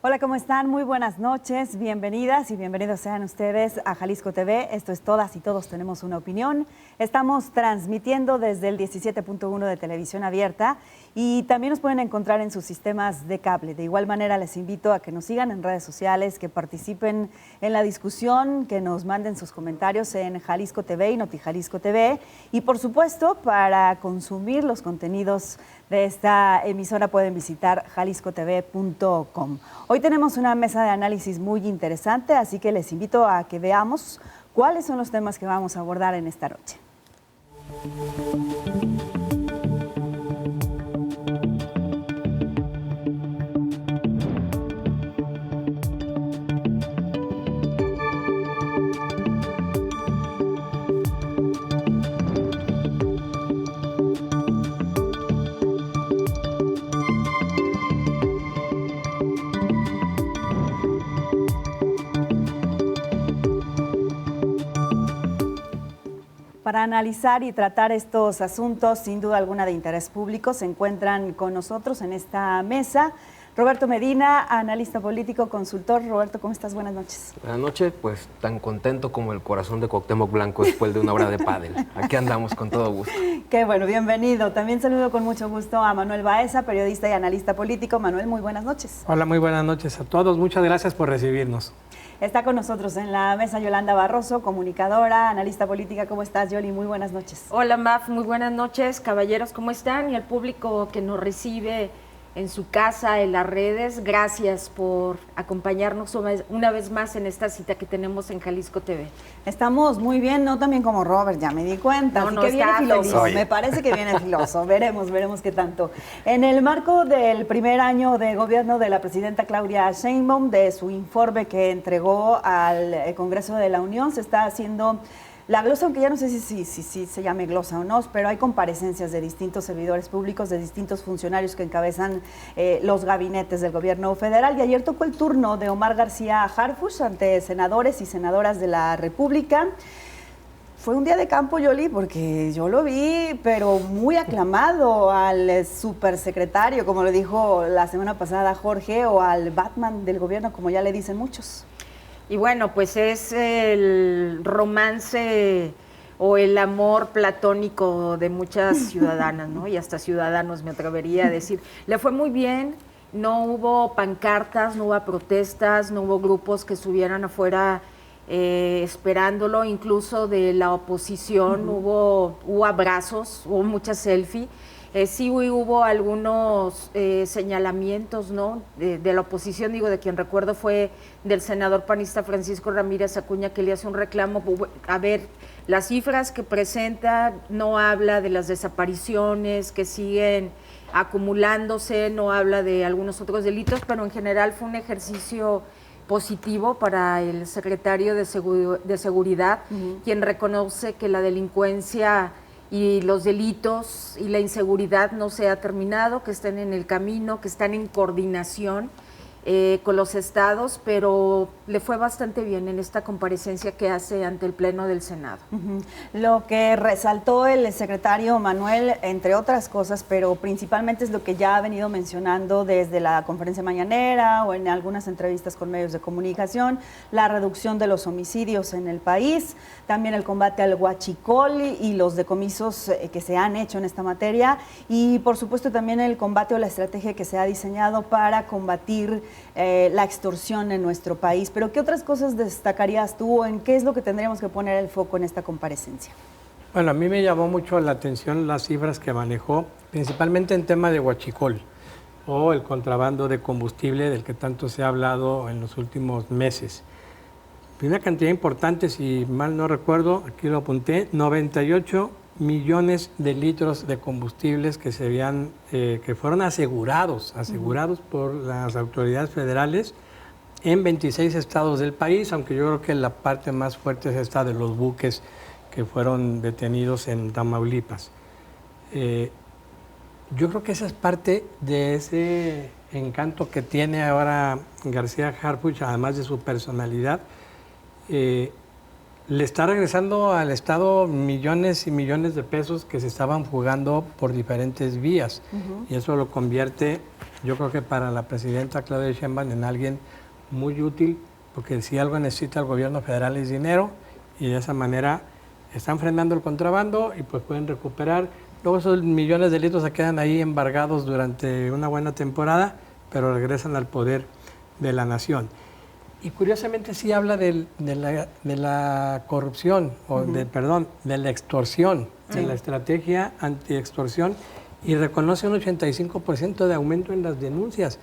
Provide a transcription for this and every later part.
Hola, ¿cómo están? Muy buenas noches, bienvenidas y bienvenidos sean ustedes a Jalisco TV. Esto es Todas y Todos Tenemos una Opinión. Estamos transmitiendo desde el 17.1 de Televisión Abierta y también nos pueden encontrar en sus sistemas de cable. De igual manera les invito a que nos sigan en redes sociales, que participen en la discusión, que nos manden sus comentarios en Jalisco TV y Noti Jalisco TV. Y por supuesto, para consumir los contenidos de esta emisora pueden visitar jaliscotv.com. Hoy tenemos una mesa de análisis muy interesante, así que les invito a que veamos cuáles son los temas que vamos a abordar en esta noche. Para analizar y tratar estos asuntos, sin duda alguna de interés público, se encuentran con nosotros en esta mesa Roberto Medina, analista político, consultor. Roberto, ¿cómo estás? Buenas noches. Buenas noches, pues tan contento como el corazón de Cuauhtémoc Blanco después de una hora de pádel. Aquí andamos con todo gusto. Qué bueno, bienvenido. También saludo con mucho gusto a Manuel Baeza, periodista y analista político. Manuel, muy buenas noches. Hola, muy buenas noches a todos. Muchas gracias por recibirnos. Está con nosotros en la mesa Yolanda Barroso, comunicadora, analista política. ¿Cómo estás, Yoli? Muy buenas noches. Hola, Maf. Muy buenas noches. Caballeros, ¿cómo están? Y al público que nos recibe en su casa, en las redes, gracias por acompañarnos una vez más en esta cita que tenemos en Jalisco TV. Estamos muy bien, no tan bien como Robert, ya me di cuenta. No, Así no, que viene filoso, feliz. me parece que viene filoso. Veremos qué tanto. En el marco del primer año de gobierno de la presidenta Claudia Sheinbaum, de su informe que entregó al Congreso de la Unión, se está haciendo la glosa, aunque ya no sé si se llame glosa o no, pero hay comparecencias de distintos servidores públicos, de distintos funcionarios que encabezan los gabinetes del gobierno federal. Y ayer tocó el turno de Omar García Harfuch ante senadores y senadoras de la República. Fue un día de campo, Yoli, porque yo lo vi, pero muy aclamado al supersecretario, como lo dijo la semana pasada Jorge, o al Batman del gobierno, como ya le dicen muchos. Y bueno, pues es el romance o el amor platónico de muchas ciudadanas, ¿no? Y hasta ciudadanos, me atrevería a decir. Le fue muy bien, no hubo pancartas, no hubo protestas, no hubo grupos que estuvieran afuera esperándolo, incluso de la oposición, hubo abrazos, hubo muchas selfies. Sí hubo algunos señalamientos, ¿no? De la oposición, digo, de quien recuerdo fue del senador panista Francisco Ramírez Acuña, que le hace un reclamo. A ver, las cifras que presenta no habla de las desapariciones que siguen acumulándose, no habla de algunos otros delitos, pero en general fue un ejercicio positivo para el secretario de Seguridad, quien reconoce que la delincuencia y los delitos y la inseguridad no se ha terminado, que están en el camino, que están en coordinación con los estados, pero le fue bastante bien en esta comparecencia que hace ante el Pleno del Senado. Lo que resaltó el secretario Manuel, entre otras cosas, pero principalmente es lo que ya ha venido mencionando desde la conferencia mañanera o en algunas entrevistas con medios de comunicación, la reducción de los homicidios en el país, también el combate al huachicol y los decomisos que se han hecho en esta materia, y por supuesto también el combate o la estrategia que se ha diseñado para combatir la extorsión en nuestro país. Pero ¿qué otras cosas destacarías tú? ¿En qué es lo que tendríamos que poner el foco en esta comparecencia? Bueno, a mí me llamó mucho la atención las cifras que manejó, principalmente en tema de huachicol o el contrabando de combustible del que tanto se ha hablado en los últimos meses. Una cantidad importante, si mal no recuerdo, aquí lo apunté, 98 millones de litros de combustibles que se habían, que fueron asegurados por las autoridades federales en 26 estados del país, aunque yo creo que la parte más fuerte es esta de los buques que fueron detenidos en Tamaulipas. Yo creo que esa es parte de ese encanto que tiene ahora García Harfuch, además de su personalidad, le está regresando al Estado millones y millones de pesos que se estaban fugando por diferentes vías. Y eso lo convierte, yo creo que para la presidenta Claudia Sheinbaum, en alguien muy útil, porque si algo necesita el gobierno federal es dinero, y de esa manera están frenando el contrabando y pues pueden recuperar. Luego esos millones de litros se quedan ahí embargados durante una buena temporada, pero regresan al poder de la nación. Y curiosamente sí habla de la corrupción, o de la extorsión, de la estrategia anti-extorsión, y reconoce un 85% de aumento en las denuncias.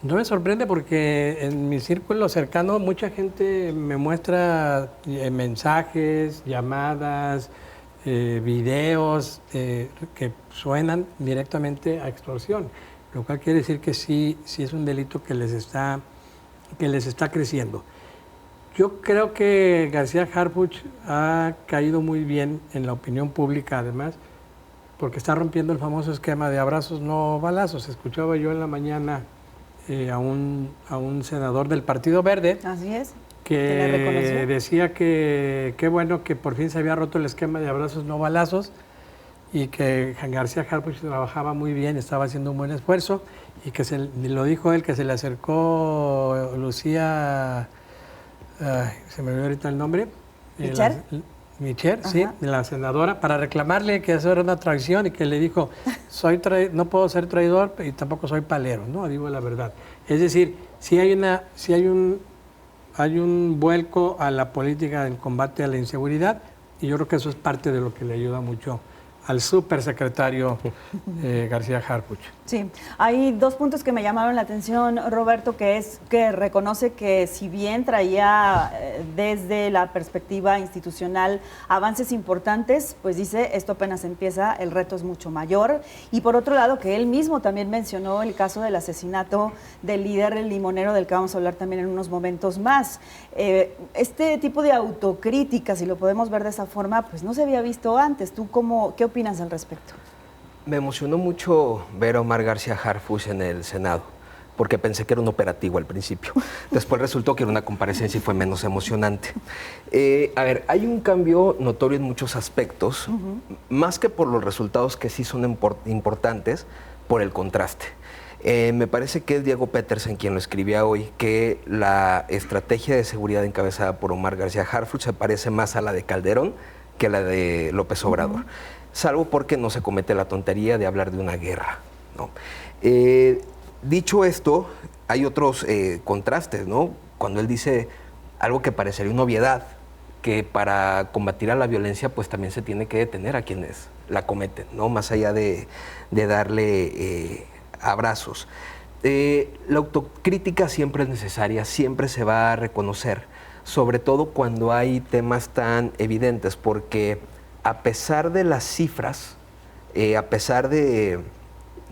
No me sorprende porque en mi círculo cercano mucha gente me muestra mensajes, llamadas, videos que suenan directamente a extorsión, lo cual quiere decir que sí es un delito que les está creciendo. Yo creo que García Harfuch ha caído muy bien en la opinión pública, además, porque está rompiendo el famoso esquema de abrazos no balazos. Escuchaba yo en la mañana a un senador del Partido Verde. Así es. Que decía que qué bueno que por fin se había roto el esquema de abrazos no balazos y que García Harfuch trabajaba muy bien, estaba haciendo un buen esfuerzo, y que lo dijo él, que se le acercó Lucía, se me olvidó ahorita el nombre. Micher, sí, la senadora, para reclamarle que eso era una traición, y que le dijo, no puedo ser traidor y tampoco soy palero, ¿no? Digo la verdad. Es decir, hay un vuelco a la política del combate a la inseguridad, y yo creo que eso es parte de lo que le ayuda mucho al supersecretario García Harfuch. Sí, hay dos puntos que me llamaron la atención, Roberto, que es que reconoce que si bien traía desde la perspectiva institucional avances importantes, pues dice, esto apenas empieza, el reto es mucho mayor. Y por otro lado, que él mismo también mencionó el caso del asesinato del líder limonero, del que vamos a hablar también en unos momentos más. Este tipo de autocrítica, si lo podemos ver de esa forma, pues no se había visto antes. ¿Tú qué opinas al respecto? Me emocionó mucho ver a Omar García Harfuch en el Senado, porque pensé que era un operativo al principio. Después resultó que era una comparecencia y fue menos emocionante. A ver, hay un cambio notorio en muchos aspectos, más que por los resultados que sí son importantes, por el contraste. Me parece que es Diego Petersen quien lo escribía hoy, que la estrategia de seguridad encabezada por Omar García Harfuch se parece más a la de Calderón que a la de López Obrador. Salvo porque no se comete la tontería de hablar de una guerra, ¿no? Dicho esto, hay otros contrastes, ¿no? Cuando él dice algo que parecería una obviedad, que para combatir a la violencia pues también se tiene que detener a quienes la cometen, ¿no? Más allá de darle abrazos. La autocrítica siempre es necesaria, siempre se va a reconocer, sobre todo cuando hay temas tan evidentes, porque a pesar de las cifras, a pesar de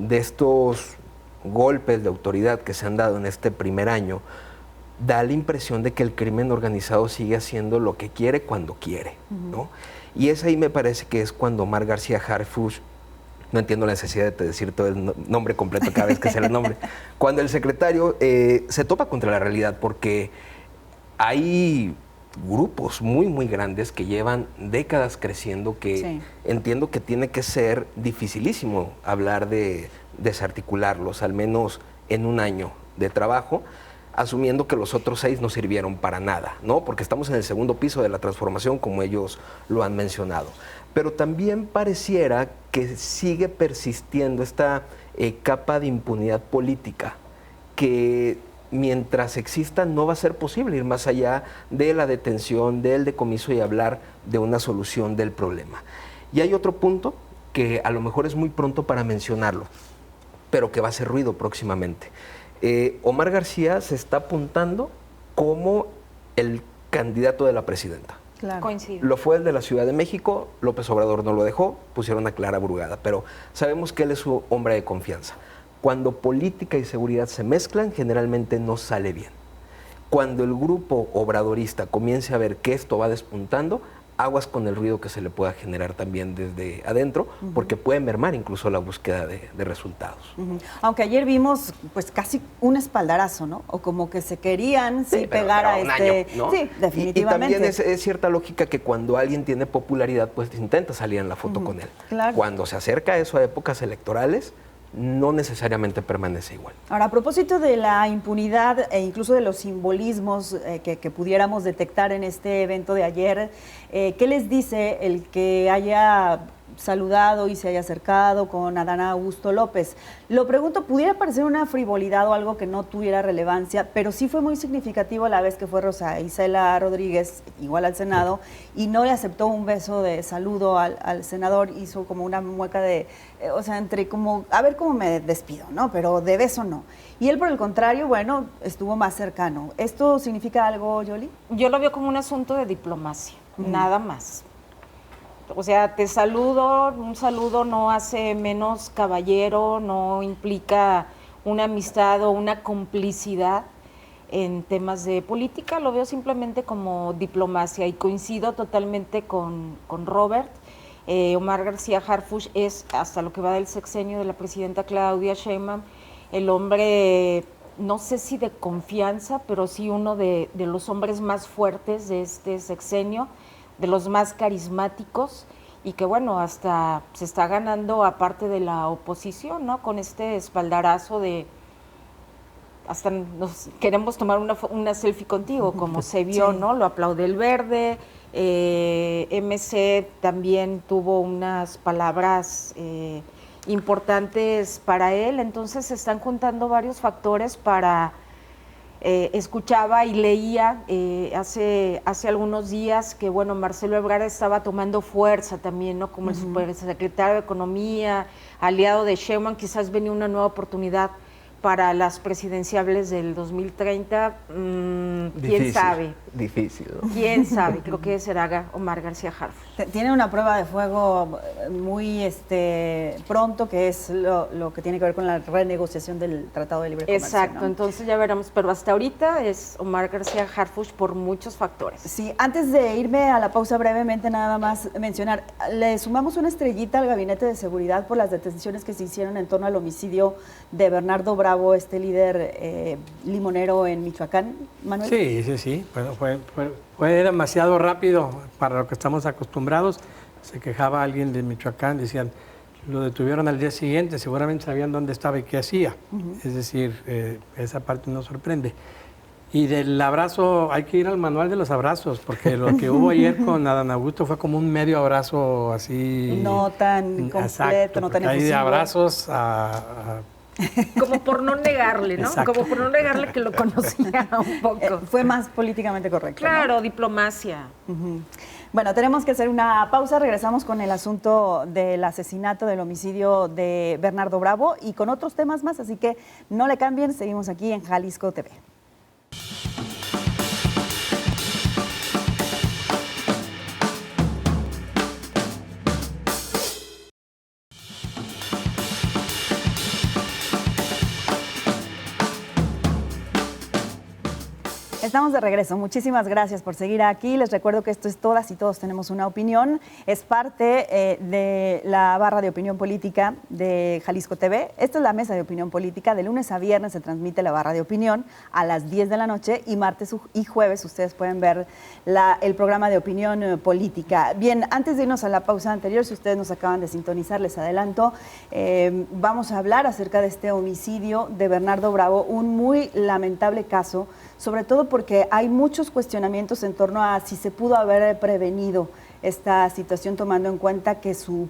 estos golpes de autoridad que se han dado en este primer año, da la impresión de que el crimen organizado sigue haciendo lo que quiere cuando quiere, ¿no? Y es ahí, me parece que es cuando Omar García Harfuch, no entiendo la necesidad de decir todo el nombre completo cada vez que sea el nombre, cuando el secretario se topa contra la realidad, porque hay grupos muy grandes que llevan décadas creciendo, que entiendo que tiene que ser dificilísimo hablar de desarticularlos, al menos en un año de trabajo, asumiendo que los otros 6 no sirvieron para nada, ¿no? Porque estamos en el segundo piso de la transformación, como ellos lo han mencionado. Pero también pareciera que sigue persistiendo esta capa de impunidad política, que mientras exista no va a ser posible ir más allá de la detención, del decomiso y hablar de una solución del problema. Y hay otro punto que a lo mejor es muy pronto para mencionarlo, pero que va a hacer ruido próximamente. Omar García se está apuntando como el candidato de la presidenta. Claro. Coincido. Lo fue el de la Ciudad de México, López Obrador no lo dejó, pusieron a Clara Brugada, pero sabemos que él es su hombre de confianza. Cuando política y seguridad se mezclan, generalmente no sale bien. Cuando el grupo obradorista comience a ver que esto va despuntando, aguas con el ruido que se le pueda generar también desde adentro, porque puede mermar incluso la búsqueda de resultados. Aunque ayer vimos pues casi un espaldarazo, ¿no? O como que se querían pegar a un este... año, ¿no? Sí, definitivamente. Y también es cierta lógica que cuando alguien tiene popularidad, pues intenta salir en la foto con él. Claro. Cuando se acerca a eso a épocas electorales, no necesariamente permanece igual. Ahora, a propósito de la impunidad e incluso de los simbolismos que pudiéramos detectar en este evento de ayer, ¿qué les dice el que haya saludado y se haya acercado con Adán Augusto López? Lo pregunto, pudiera parecer una frivolidad o algo que no tuviera relevancia, pero sí fue muy significativo la vez que fue Rosa Isela Rodríguez, igual al Senado, y no le aceptó un beso de saludo al senador, hizo como una mueca de, o sea, entre como, a ver cómo me despido, ¿no? Pero de beso no. Y él, por el contrario, bueno, estuvo más cercano. ¿Esto significa algo, Yoli? Yo lo veo como un asunto de diplomacia, nada más. O sea, te saludo, un saludo no hace menos caballero, no implica una amistad o una complicidad en temas de política, lo veo simplemente como diplomacia y coincido totalmente con Robert. Omar García Harfuch es, hasta lo que va del sexenio de la presidenta Claudia Sheinbaum, el hombre, no sé si de confianza, pero sí uno de los hombres más fuertes de este sexenio, de los más carismáticos y que bueno, hasta se está ganando aparte de la oposición, ¿no? Con este espaldarazo de hasta nos queremos tomar una selfie contigo, como se vio, sí, ¿no? Lo aplaude el Verde, MC también tuvo unas palabras importantes para él, entonces se están juntando varios factores para... escuchaba y leía hace algunos días que, bueno, Marcelo Ebrard estaba tomando fuerza también, ¿no? Como el supersecretario de Economía, aliado de Sheinbaum, quizás venía una nueva oportunidad para las presidenciables del 2030, ¿quién sabe? Difícil, ¿no? ¿Quién sabe? Creo que será Omar García Harfuch. Tiene una prueba de fuego muy pronto, que es lo que tiene que ver con la renegociación del Tratado de Libre Comercio. Exacto, ¿no? entonces ya veremos, pero hasta ahorita es Omar García Harfuch por muchos factores. Sí, antes de irme a la pausa brevemente, nada más mencionar, le sumamos una estrellita al Gabinete de Seguridad por las detenciones que se hicieron en torno al homicidio de Bernardo Bravo, este líder limonero en Michoacán, Manuel. Sí. Bueno, fue demasiado rápido para lo que estamos acostumbrados. Se quejaba alguien de Michoacán, decían, lo detuvieron al día siguiente, seguramente sabían dónde estaba y qué hacía. Es decir, esa parte nos sorprende. Y del abrazo, hay que ir al manual de los abrazos, porque lo que hubo ayer con Adán Augusto fue como un medio abrazo así... No tan completo, exacto, no tan hay de efusivo. abrazos a Como por no negarle, ¿no? Exacto. Como por no negarle que lo conocía un poco. Fue más políticamente correcto, ¿no? Claro, diplomacia. Bueno, tenemos que hacer una pausa. Regresamos con el asunto del asesinato, del homicidio de Bernardo Bravo y con otros temas más. Así que no le cambien. Seguimos aquí en Jalisco TV. Estamos de regreso. Muchísimas gracias por seguir aquí. Les recuerdo que esto es Todas y Todos Tenemos una Opinión. Es parte de la barra de opinión política de Jalisco TV. Esta es la mesa de opinión política. De lunes a viernes se transmite la barra de opinión a las 10 de la noche y martes y jueves ustedes pueden ver el programa de opinión política. Bien, antes de irnos a la pausa anterior, si ustedes nos acaban de sintonizar, les adelanto, vamos a hablar acerca de este homicidio de Bernardo Bravo, un muy lamentable caso, sobre todo porque hay muchos cuestionamientos en torno a si se pudo haber prevenido esta situación, tomando en cuenta que su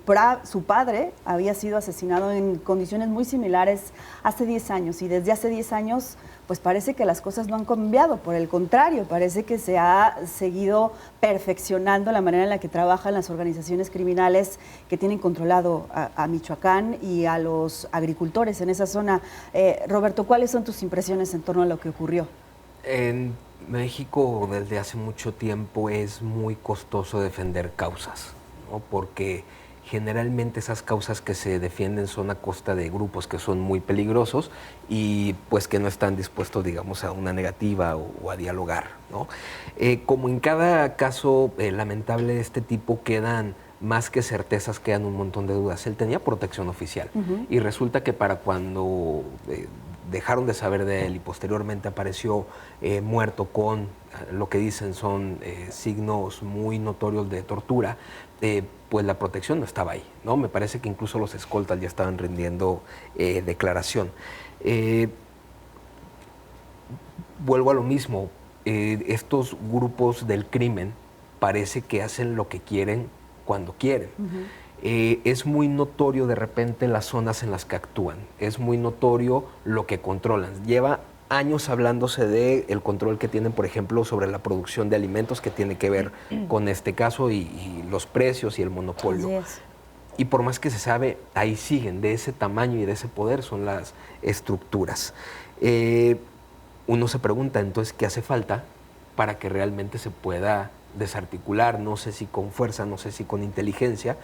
padre había sido asesinado en condiciones muy similares hace 10 años y desde hace 10 años pues parece que las cosas no han cambiado, por el contrario, parece que se ha seguido perfeccionando la manera en la que trabajan las organizaciones criminales que tienen controlado a Michoacán y a los agricultores en esa zona. Roberto, ¿cuáles son tus impresiones en torno a lo que ocurrió? En México desde hace mucho tiempo es muy costoso defender causas, ¿no? Porque generalmente esas causas que se defienden son a costa de grupos que son muy peligrosos y pues que no están dispuestos, digamos, a una negativa o a dialogar, ¿no? Como en cada caso lamentable de este tipo quedan más que certezas, quedan un montón de dudas. Él tenía protección oficial y resulta que para cuando dejaron de saber de él y posteriormente apareció muerto con lo que dicen son signos muy notorios de tortura, pues la protección no estaba ahí, ¿no? Me parece que incluso los escoltas ya estaban rindiendo declaración. Vuelvo a lo mismo, estos grupos del crimen parece que hacen lo que quieren cuando quieren. Es muy notorio de repente las zonas en las que actúan, es muy notorio lo que controlan. Lleva años hablándose del control que tienen, por ejemplo, sobre la producción de alimentos, que tiene que ver con este caso y los precios y el monopolio. Y por más que se sabe, ahí siguen, de ese tamaño y de ese poder son las estructuras. Uno se pregunta entonces qué hace falta para que realmente se pueda desarticular, no sé si con fuerza, no sé si con inteligencia,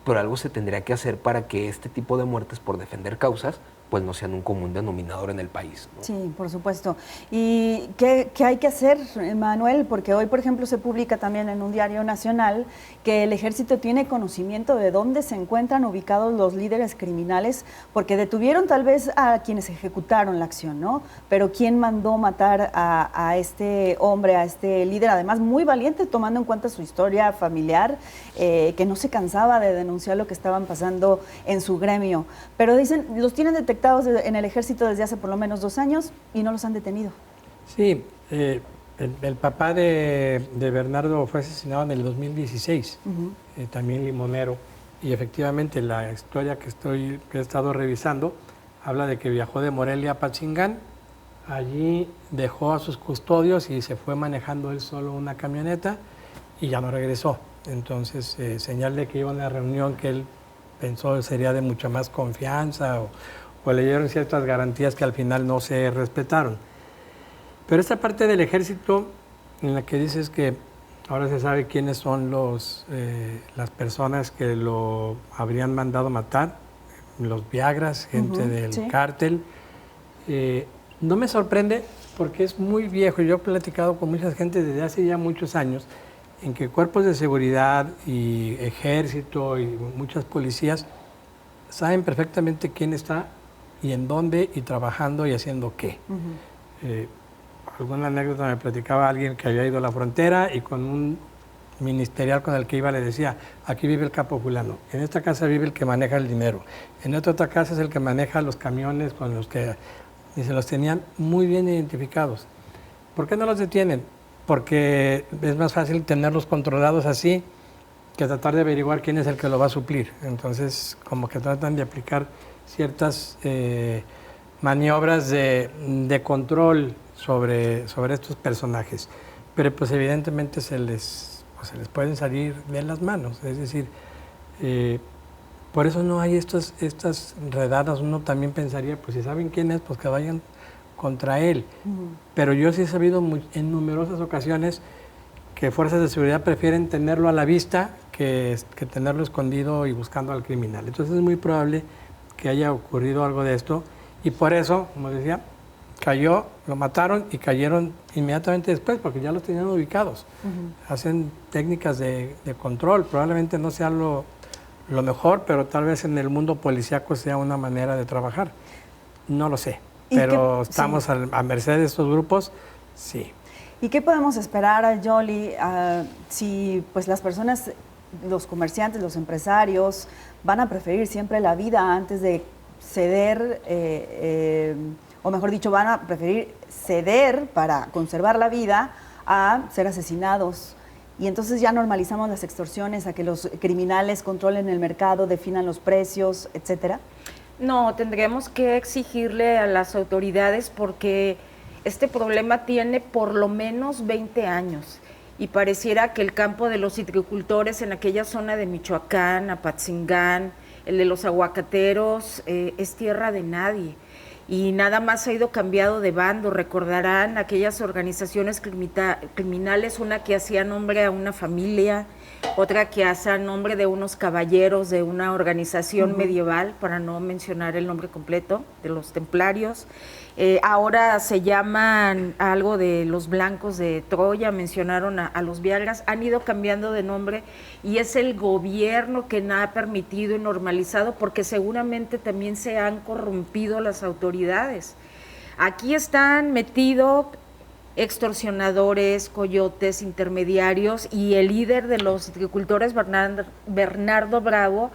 pero algo se tendría que hacer para que este tipo de muertes por defender causas pues no sean un común denominador en el país, ¿no? Sí, por supuesto. ¿Y qué hay que hacer, Manuel? Porque hoy, por ejemplo, se publica también en un diario nacional que el Ejército tiene conocimiento de dónde se encuentran ubicados los líderes criminales, porque detuvieron tal vez a quienes ejecutaron la acción, ¿no? Pero ¿quién mandó matar a este hombre, a este líder, además muy valiente, tomando en cuenta su historia familiar, que no se cansaba de denunciar lo que estaban pasando en su gremio? Pero dicen, los tienen detectados en el Ejército desde hace por lo menos 2 años y no los han detenido. Sí, el papá de Bernardo fue asesinado en el 2016, también limonero, y efectivamente la historia que he estado revisando habla de que viajó de Morelia a Patzingán, allí dejó a sus custodios y se fue manejando él solo una camioneta y ya no regresó. Entonces, señal de que iba a una reunión que él pensó sería de mucha más confianza o le dieron ciertas garantías que al final no se respetaron. Pero esta parte del Ejército en la que dices que ahora se sabe quiénes son las personas que lo habrían mandado matar, los Viagras, gente del cártel, no me sorprende porque es muy viejo. Yo he platicado con mucha gente desde hace ya muchos años en que cuerpos de seguridad y ejército y muchas policías saben perfectamente quién está y en dónde y trabajando y haciendo qué. Alguna anécdota me platicaba alguien que había ido a la frontera y con un ministerial con el que iba le decía, aquí vive el capo fulano, en esta casa vive el que maneja el dinero, en esta otra casa es el que maneja los camiones con los que... Y se los tenían muy bien identificados. ¿Por qué no los detienen? Porque es más fácil tenerlos controlados así que tratar de averiguar quién es el que lo va a suplir. Entonces, como que tratan de aplicar ciertas maniobras de control sobre estos personajes. Pero pues evidentemente se les pueden salir de las manos. Es decir, por eso no hay estas redadas. Uno también pensaría, pues si saben quién es, pues que vayan contra él. Pero yo sí he sabido en numerosas ocasiones que fuerzas de seguridad prefieren tenerlo a la vista que tenerlo escondido y buscando al criminal. Entonces es muy probable que haya ocurrido algo de esto y por eso, como decía, cayó, lo mataron y cayeron inmediatamente después porque ya los tenían ubicados. Hacen técnicas de control, probablemente no sea lo mejor, pero tal vez en el mundo policíaco sea una manera de trabajar. No lo sé, pero estamos a merced de estos grupos, sí. ¿Y qué podemos esperar, Yoli, si pues las personas, los comerciantes, los empresarios, van a preferir siempre la vida antes de ceder, o mejor dicho, van a preferir ceder para conservar la vida a ser asesinados? Y entonces ya normalizamos las extorsiones, a que los criminales controlen el mercado, definan los precios, etcétera. No, tendremos que exigirle a las autoridades porque este problema tiene por lo menos 20 años y pareciera que el campo de los citricultores en aquella zona de Michoacán, Apatzingán, el de los aguacateros, es tierra de nadie. y nada más ha ido cambiado de bando. Recordarán aquellas organizaciones criminales, una que hacía nombre a una familia, otra que hacía nombre de unos caballeros de una organización medieval, para no mencionar el nombre completo, de los templarios. Ahora se llaman algo de los blancos de Troya, mencionaron a los Viagras, han ido cambiando de nombre y es el gobierno que ha permitido y normalizado, porque seguramente también se han corrompido las autoridades. Aquí están metidos extorsionadores, coyotes, intermediarios, y el líder de los agricultores, Bernardo Bravo,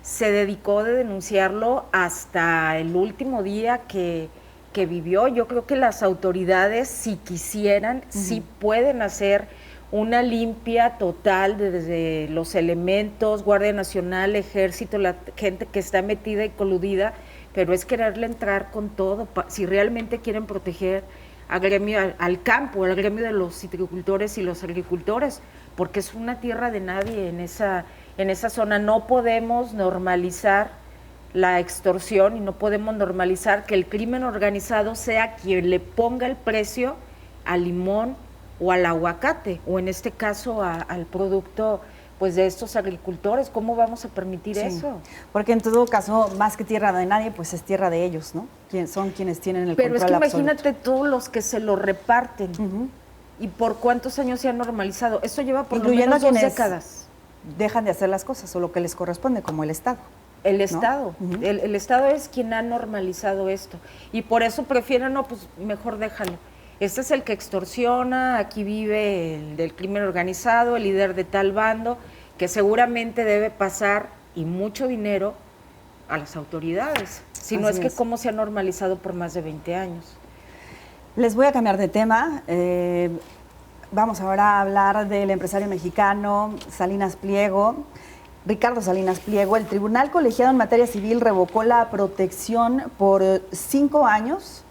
se dedicó de denunciarlo hasta el último día que vivió. Yo creo que las autoridades, si quisieran, sí pueden hacer una limpia total desde los elementos, Guardia Nacional, Ejército, la gente que está metida y coludida, pero es quererle entrar con todo, si realmente quieren proteger al gremio, al campo, al gremio de los citricultores y los agricultores, porque es una tierra de nadie en esa zona. No podemos normalizar la extorsión y no podemos normalizar que el crimen organizado sea quien le ponga el precio al limón o al aguacate, o en este caso al producto pues de estos agricultores. ¿Cómo vamos a permitir eso? Porque en todo caso, más que tierra de nadie, pues es tierra de ellos, ¿no? Son quienes tienen el Pero control es que absoluto. imagínate todos los que se lo reparten. ¿Y por cuántos años se ha normalizado? Esto lleva por lo menos 2 décadas. Dejan de hacer las cosas o lo que les corresponde, como el Estado. El Estado. El Estado es quien ha normalizado esto. Y por eso prefieren, no, pues mejor déjalo. Este es el que extorsiona, aquí vive el del crimen organizado, el líder de tal bando, que seguramente debe pasar, y mucho dinero, a las autoridades. Si no es que cómo se ha normalizado por más de 20 años. Les voy a cambiar de tema. Vamos ahora a hablar del empresario mexicano Salinas Pliego. Ricardo Salinas Pliego. El Tribunal Colegiado en Materia Civil revocó la protección por 5 años,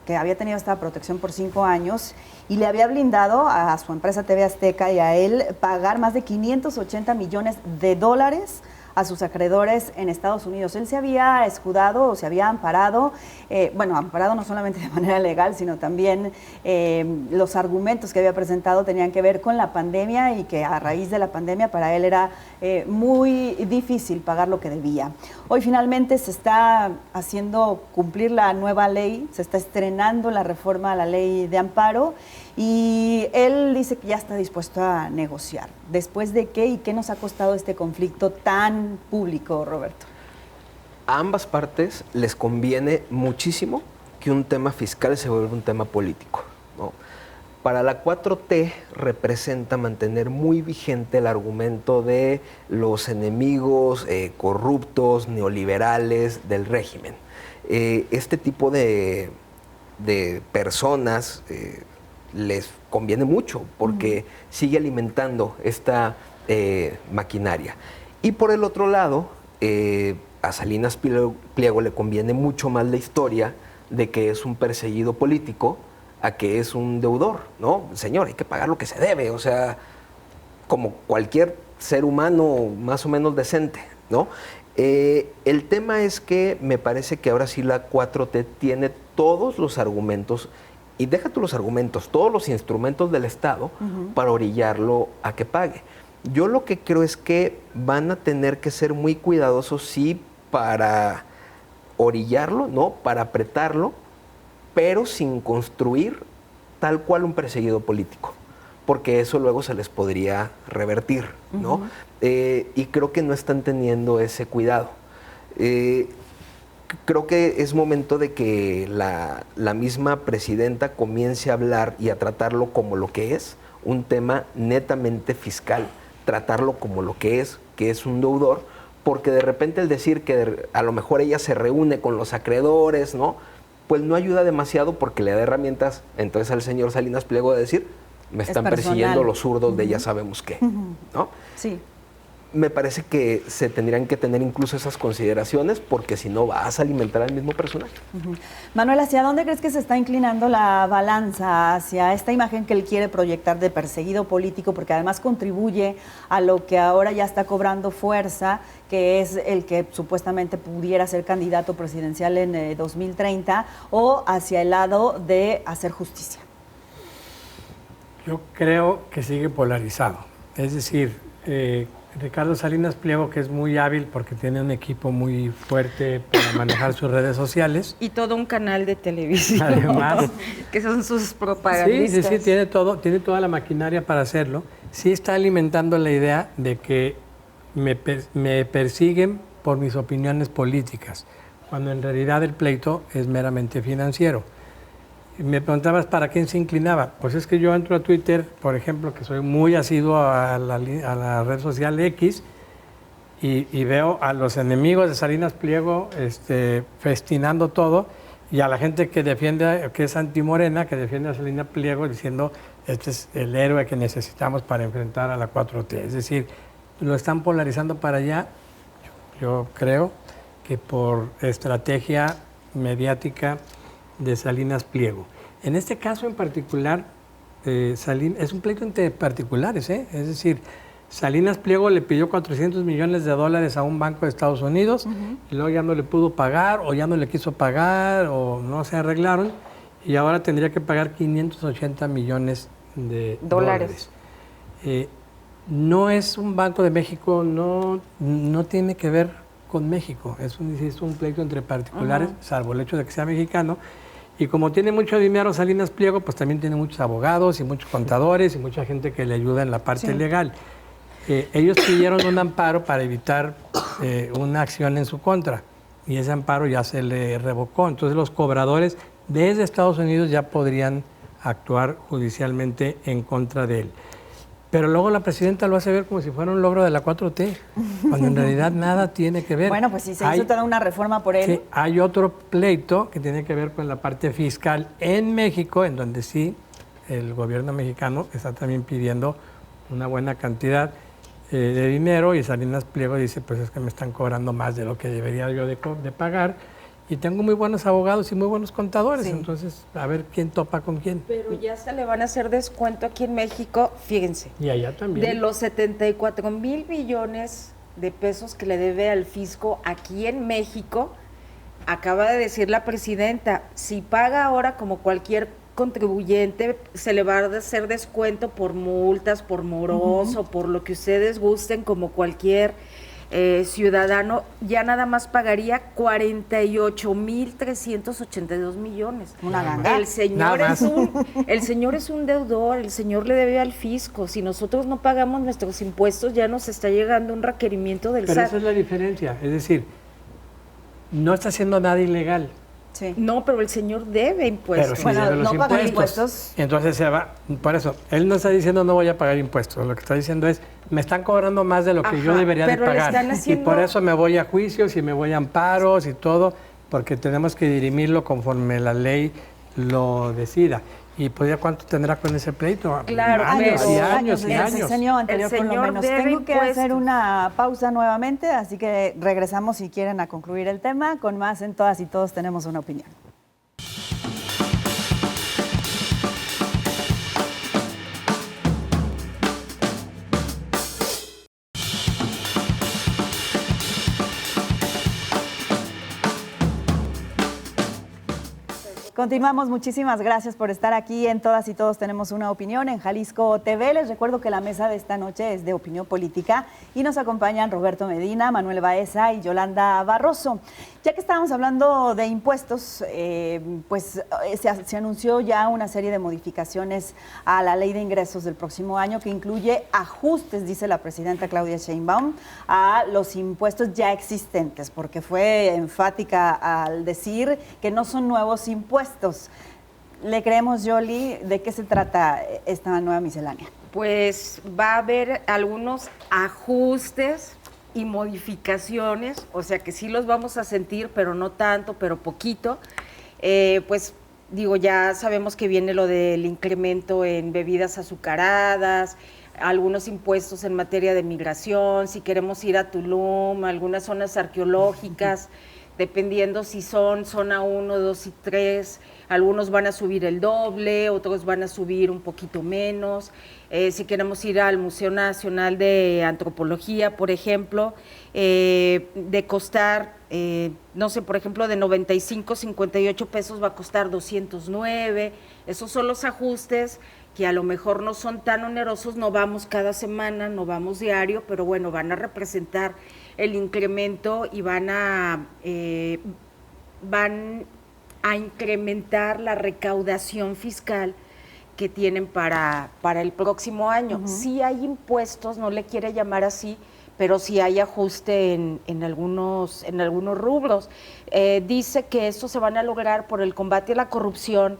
que había tenido esta protección por 5 años, y le había blindado a su empresa TV Azteca y a él pagar más de $580 millones a sus acreedores en Estados Unidos. Él se había escudado o se había amparado, amparado no solamente de manera legal, sino también los argumentos que había presentado tenían que ver con la pandemia y que a raíz de la pandemia para él era muy difícil pagar lo que debía. Hoy finalmente se está haciendo cumplir la nueva ley, se está estrenando la reforma a la ley de amparo y él dice que ya está dispuesto a negociar. ¿Después de qué y qué nos ha costado este conflicto tan público, Roberto? A ambas partes les conviene muchísimo que un tema fiscal se vuelva un tema político, ¿no? Para la 4T representa mantener muy vigente el argumento de los enemigos corruptos, neoliberales del régimen. Este tipo de personas les conviene mucho porque sigue alimentando esta maquinaria. Y por el otro lado, a Salinas Pliego le conviene mucho más la historia de que es un perseguido político a que es un deudor, ¿no? Señor, hay que pagar lo que se debe, o sea, como cualquier ser humano más o menos decente, ¿no? El tema es que me parece que ahora sí la 4T tiene todos los argumentos, y deja tú los argumentos, todos los instrumentos del Estado para orillarlo a que pague. Yo lo que creo es que van a tener que ser muy cuidadosos, sí, para orillarlo, ¿no? Para apretarlo, pero sin construir tal cual un perseguido político, porque eso luego se les podría revertir, ¿no? Y creo que no están teniendo ese cuidado. Creo que es momento de que la misma presidenta comience a hablar y a tratarlo como lo que es, un tema netamente fiscal, tratarlo como lo que es un deudor, porque de repente el decir que a lo mejor ella se reúne con los acreedores, ¿no? Pues no ayuda demasiado porque le da herramientas entonces al señor Salinas Pliego de decir, me están persiguiendo los zurdos de ya sabemos qué, ¿no? Sí. me parece que se tendrían que tener incluso esas consideraciones, porque si no vas a alimentar al mismo personaje. Manuel, ¿hacia dónde crees que se está inclinando la balanza? ¿Hacia esta imagen que él quiere proyectar de perseguido político, porque además contribuye a lo que ahora ya está cobrando fuerza, que es el que supuestamente pudiera ser candidato presidencial en 2030, o hacia el lado de hacer justicia? Yo creo que sigue polarizado. Es decir, Ricardo Salinas Pliego, que es muy hábil porque tiene un equipo muy fuerte para manejar sus redes sociales. Y todo un canal de televisión. Además, que son sus propagandistas. Sí, tiene toda la maquinaria para hacerlo. Sí está alimentando la idea de que me persiguen por mis opiniones políticas, cuando en realidad el pleito es meramente financiero. Me preguntabas para quién se inclinaba. Pues es que yo entro a Twitter, por ejemplo, que soy muy asiduo a la red social X, y veo a los enemigos de Salinas Pliego festinando todo, y a la gente que defiende, que es antimorena, que defiende a Salinas Pliego, diciendo este es el héroe que necesitamos para enfrentar a la 4T. Es decir, lo están polarizando para allá, yo creo que por estrategia mediática de Salinas Pliego. En este caso en particular, es un pleito entre particulares, es decir, Salinas Pliego le pidió $400 millones a un banco de Estados Unidos, y luego ya no le pudo pagar, o ya no le quiso pagar, o no se arreglaron, y ahora tendría que pagar 580 millones de dólares. No es un Banco de México, no tiene que ver con México, es un pleito entre particulares, salvo el hecho de que sea mexicano. Y como tiene mucho dinero Salinas Pliego, pues también tiene muchos abogados y muchos contadores y mucha gente que le ayuda en la parte legal. Ellos pidieron un amparo para evitar una acción en su contra, y ese amparo ya se le revocó. Entonces los cobradores desde Estados Unidos ya podrían actuar judicialmente en contra de él. Pero luego la presidenta lo hace ver como si fuera un logro de la 4T, cuando en realidad nada tiene que ver. Bueno, pues si se hizo toda una reforma por él. Sí, hay otro pleito que tiene que ver con la parte fiscal en México, en donde sí el gobierno mexicano está también pidiendo una buena cantidad de dinero, y Salinas Pliego dice, pues es que me están cobrando más de lo que debería yo de pagar. Y tengo muy buenos abogados y muy buenos contadores, entonces a ver quién topa con quién. Pero ya se le van a hacer descuento aquí en México, fíjense. Y allá también. De los 74,000 millones de pesos que le debe al fisco aquí en México, acaba de decir la presidenta, si paga ahora como cualquier contribuyente, se le va a hacer descuento por multas, por moroso, por lo que ustedes gusten, como cualquier ciudadano, ya nada más pagaría 48,382 millones. Una ganga. El señor es un deudor, el señor le debe al fisco. Si nosotros no pagamos nuestros impuestos, ya nos está llegando un requerimiento del SAT. Pero esa es la diferencia, es decir, no está haciendo nada ilegal. Sí. No, pero el señor debe impuestos. Pero sí debe los pagar impuestos. Y entonces se va, por eso, él no está diciendo no voy a pagar impuestos, lo que está diciendo es me están cobrando más de lo que yo debería de pagar. Y por eso me voy a juicios y me voy a amparos y todo, porque tenemos que dirimirlo conforme la ley lo decida. ¿Y pues ya cuánto tendrá con ese pleito? Claro, años y años y el años. sexenio anterior, por lo menos. Tengo que hacer una pausa nuevamente, así que regresamos si quieren a concluir el tema. Con más en Todas y Todos tenemos una opinión. Continuamos, muchísimas gracias por estar aquí en Todas y Todos tenemos una opinión en Jalisco TV. Les recuerdo que la mesa de esta noche es de opinión política y nos acompañan Roberto Medina, Manuel Baeza y Yolanda Barroso. Ya que estábamos hablando de impuestos, se anunció ya una serie de modificaciones a la ley de ingresos del próximo año que incluye ajustes, dice la presidenta Claudia Sheinbaum, a los impuestos ya existentes, porque fue enfática al decir que no son nuevos impuestos. ¿Le creemos, Yoli, de qué se trata esta nueva miscelánea? Pues va a haber algunos ajustes y modificaciones, o sea que sí los vamos a sentir, pero no tanto, pero poquito. Pues digo, ya sabemos que viene lo del incremento en bebidas azucaradas, algunos impuestos en materia de migración, si queremos ir a Tulum, a algunas zonas arqueológicas, dependiendo si son zona 1, 2 y 3, algunos van a subir el doble, otros van a subir un poquito menos. Si queremos ir al Museo Nacional de Antropología, por ejemplo, de costar, no sé, por ejemplo, de 95, 58 pesos va a costar 209. Esos son los ajustes que a lo mejor no son tan onerosos, no vamos cada semana, no vamos diario, pero bueno, van a representar el incremento y van a incrementar la recaudación fiscal que tienen para el próximo año. Sí hay impuestos, no le quiere llamar así, pero sí hay ajuste en algunos rubros. Dice que esto se van a lograr por el combate a la corrupción,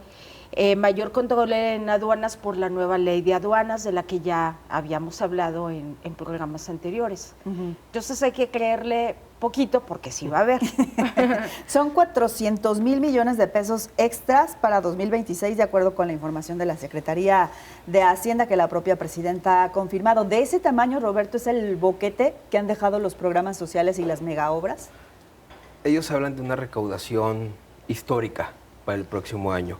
mayor control en aduanas por la nueva ley de aduanas, de la que ya habíamos hablado en programas anteriores. Entonces hay que creerle poquito porque sí va a haber. Son 400,000 millones de pesos extras para 2026, de acuerdo con la información de la Secretaría de Hacienda que la propia presidenta ha confirmado. ¿De ese tamaño, Roberto, es el boquete que han dejado los programas sociales y las megaobras? Ellos hablan de una recaudación histórica para el próximo año.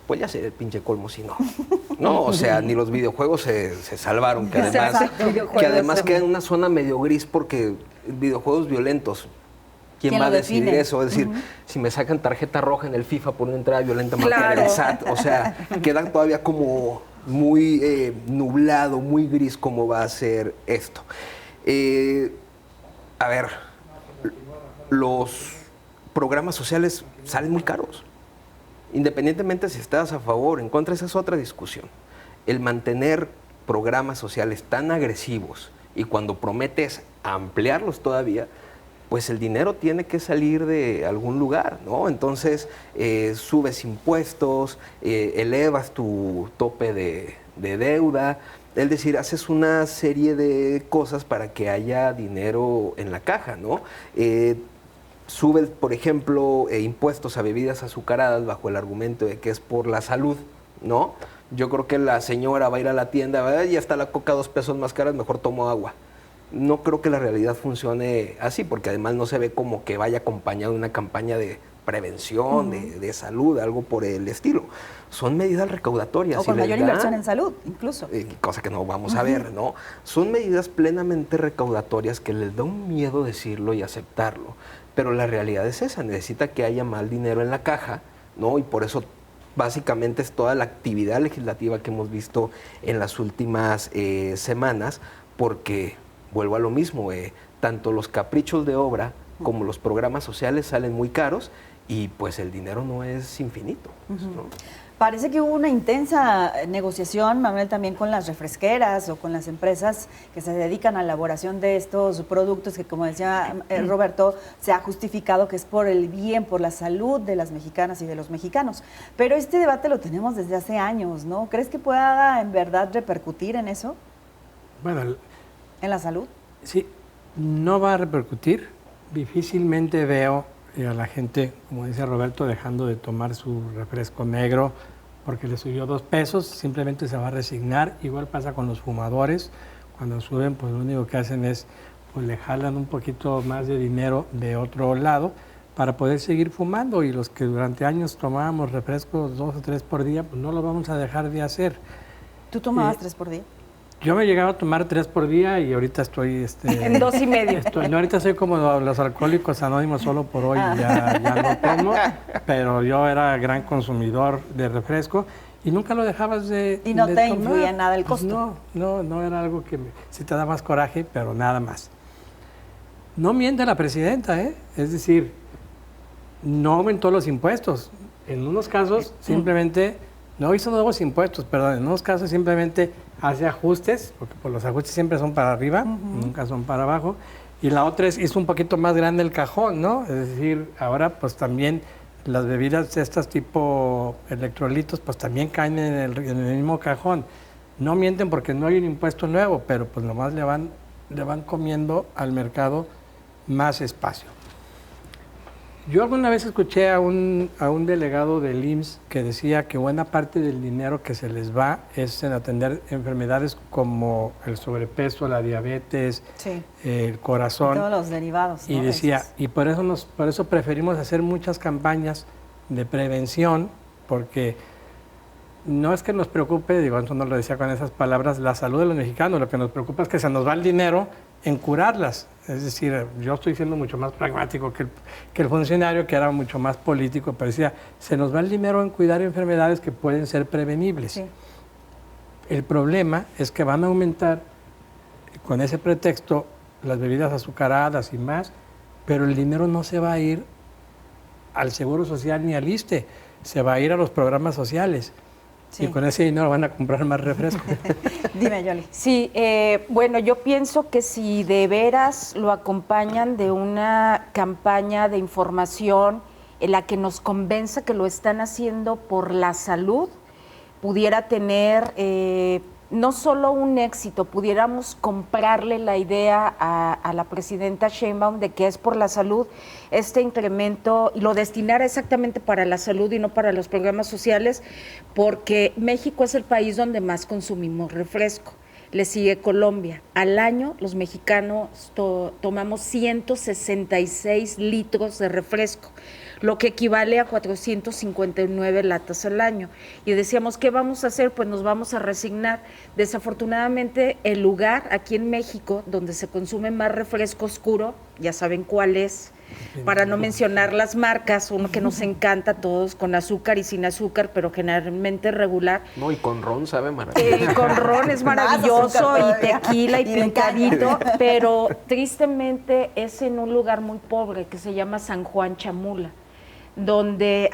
Pues ya sé el pinche colmo si no. No, o sea, ni los videojuegos se salvaron, que además queda en una zona medio gris porque videojuegos violentos. ¿Quién va a decidir eso? Es decir, si me sacan tarjeta roja en el FIFA por una entrada violenta, marcar el SAT, o sea, queda todavía como muy nublado, muy gris cómo va a ser esto. A ver, los programas sociales salen muy caros. Independientemente si estás a favor o en contra, esa es otra discusión. El mantener programas sociales tan agresivos y cuando prometes ampliarlos todavía, pues el dinero tiene que salir de algún lugar, ¿no? Entonces, subes impuestos, elevas tu tope de deuda, es decir, haces una serie de cosas para que haya dinero en la caja, ¿no? Sube, por ejemplo, impuestos a bebidas azucaradas bajo el argumento de que es por la salud, ¿no? Yo creo que la señora va a ir a la tienda, ya está la coca 2 pesos más cara, mejor tomo agua. No creo que la realidad funcione así, porque además no se ve como que vaya acompañado de una campaña de prevención, de salud, algo por el estilo. Son medidas recaudatorias. O con mayor inversión en salud, incluso. Cosa que no vamos a ver, ¿no? Son medidas plenamente recaudatorias que les da un miedo decirlo y aceptarlo. Pero la realidad es esa, necesita que haya más dinero en la caja, ¿no? Y por eso básicamente es toda la actividad legislativa que hemos visto en las últimas semanas, porque, vuelvo a lo mismo, tanto los caprichos de obra como los programas sociales salen muy caros y pues el dinero no es infinito, ¿no? Parece que hubo una intensa negociación, Manuel, también con las refresqueras o con las empresas que se dedican a la elaboración de estos productos que, como decía Roberto, se ha justificado que es por el bien, por la salud de las mexicanas y de los mexicanos. Pero este debate lo tenemos desde hace años, ¿no? ¿Crees que pueda en verdad repercutir en eso? Bueno, ¿en la salud? Sí, no va a repercutir. Difícilmente veo a la gente, como dice Roberto, dejando de tomar su refresco negro porque le subió 2 pesos, simplemente se va a resignar. Igual pasa con los fumadores, cuando suben, pues lo único que hacen es, pues le jalan un poquito más de dinero de otro lado para poder seguir fumando, y los que durante años tomábamos refrescos 2 o 3 por día, pues no lo vamos a dejar de hacer. ¿Tú tomabas 3 por día? Yo me llegaba a tomar 3 por día y ahorita estoy... en 2,5. No, ahorita soy como los alcohólicos anónimos, solo por hoy ya no tomo, pero yo era gran consumidor de refresco y nunca lo dejabas de ¿Y no de te tomar. influía nada el costo? Pues no era algo que sí te da más coraje, pero nada más. No miente la presidenta, es decir, no aumentó los impuestos. En unos casos simplemente... No hizo nuevos impuestos, perdón, en unos casos simplemente hace ajustes, porque pues, los ajustes siempre son para arriba, nunca son para abajo, y la otra es hizo un poquito más grande el cajón, ¿no? Es decir, ahora pues también las bebidas estas tipo electrolitos pues también caen en el mismo cajón. No mienten porque no hay un impuesto nuevo, pero pues nomás le van comiendo al mercado más espacio. Yo alguna vez escuché a un delegado del IMSS que decía que buena parte del dinero que se les va es en atender enfermedades como el sobrepeso, la diabetes, Sí. el corazón. Y todos los derivados, Y ¿no? decía, Esos. y por eso preferimos hacer muchas campañas de prevención, porque no es que nos preocupe, digo, eso no lo decía con esas palabras, la salud de los mexicanos, lo que nos preocupa es que se nos va el dinero en curarlas. Es decir, yo estoy siendo mucho más pragmático que el funcionario, que era mucho más político, pero decía, se nos va el dinero en cuidar enfermedades que pueden ser prevenibles. Sí. El problema es que van a aumentar con ese pretexto las bebidas azucaradas y más, pero el dinero no se va a ir al Seguro Social ni al ISSSTE, se va a ir a los programas sociales. Sí. Y con ese dinero van a comprar más refresco. Dime, Yoli. Sí, bueno, yo pienso que si de veras lo acompañan de una campaña de información en la que nos convenza que lo están haciendo por la salud, pudiera tener no solo un éxito, pudiéramos comprarle la idea a la presidenta Sheinbaum de que es por la salud este incremento y lo destinara exactamente para la salud y no para los programas sociales, porque México es el país donde más consumimos refresco. Le sigue Colombia. Al año los mexicanos tomamos 166 litros de refresco, lo que equivale a 459 latas al año. Y decíamos, ¿qué vamos a hacer? Pues nos vamos a resignar. Desafortunadamente, el lugar aquí en México donde se consume más refresco oscuro, ya saben cuál es, para no mencionar las marcas, uno que nos encanta a todos, con azúcar y sin azúcar, pero generalmente regular. No, y con ron sabe maravilloso. Con ron es maravilloso, azúcar y todavía. tequila y Y de caña. pintadito, pero tristemente es en un lugar muy pobre que se llama San Juan Chamula, donde